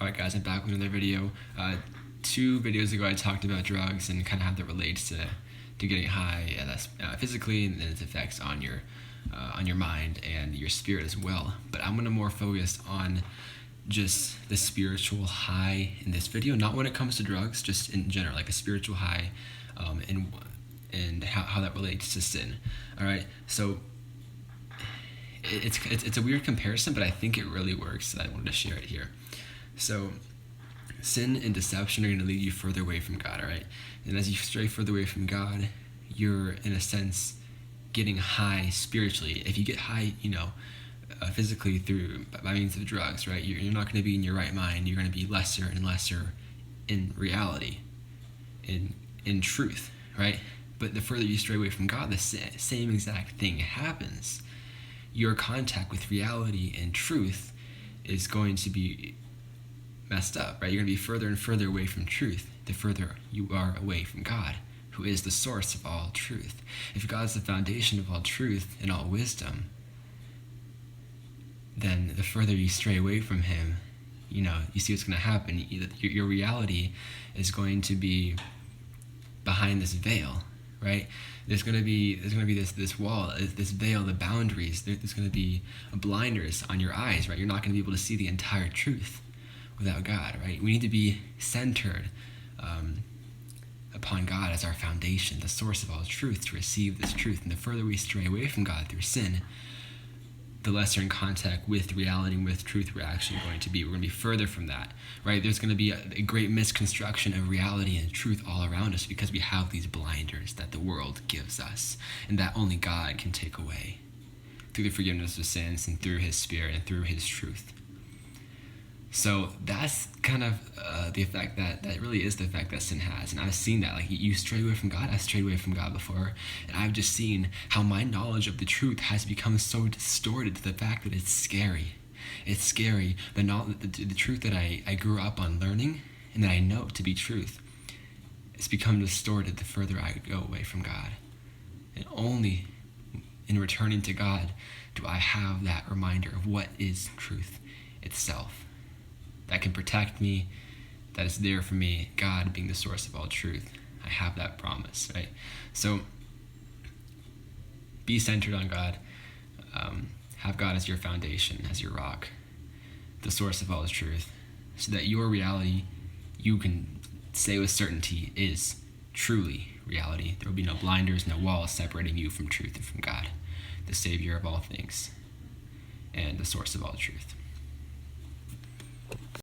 Alright guys, I'm back with another video. 2 videos ago I talked about drugs and kind of how that relates to getting high, physically, and then its effects on your mind and your spirit as well. But I'm going to more focus on just the spiritual high in this video, not when it comes to drugs, just in general, like a spiritual high, and how that relates to sin. Alright, so it's a weird comparison, but I think it really works, so I wanted to share it here. So sin and deception are going to lead you further away from God, all right? And as you stray further away from God, you're, in a sense, getting high spiritually. If you get high, physically by means of drugs, right, you're not going to be in your right mind. You're going to be lesser and lesser in reality, in truth, right? But the further you stray away from God, the same exact thing happens. Your contact with reality and truth is going to be messed up, right? You're going to be further and further away from truth the further you are away from God, who is the source of all truth. If God's the foundation of all truth and all wisdom, then the further you stray away from Him, you see what's going to happen. Your reality is going to be behind this veil, right? There's going to be this wall, this veil, the boundaries. There's going to be blinders on your eyes, right? You're not going to be able to see the entire truth without God, right? We need to be centered upon God as our foundation, the source of all truth, to receive this truth. And the further we stray away from God through sin, the lesser in contact with reality and with truth we're actually going to be. We're going to be further from that, right? There's going to be a great misconstruction of reality and truth all around us because we have these blinders that the world gives us and that only God can take away through the forgiveness of sins and through His Spirit and through His truth. So that's kind of the effect that really is the effect that sin has. And I've seen that. Like, you stray away from God. I've strayed away from God before. And I've just seen how my knowledge of the truth has become so distorted to the fact that it's scary. It's scary. The truth that I grew up on learning and that I know to be truth, it's become distorted the further I go away from God. And only in returning to God do I have that reminder of what is truth itself. That can protect me, that is there for me, God being the source of all truth. I have that promise, right? So be centered on God. Have God as your foundation, as your rock, the source of all truth, so that your reality, you can say with certainty, is truly reality. There will be no blinders, no walls separating you from truth and from God, the Savior of all things and the source of all truth.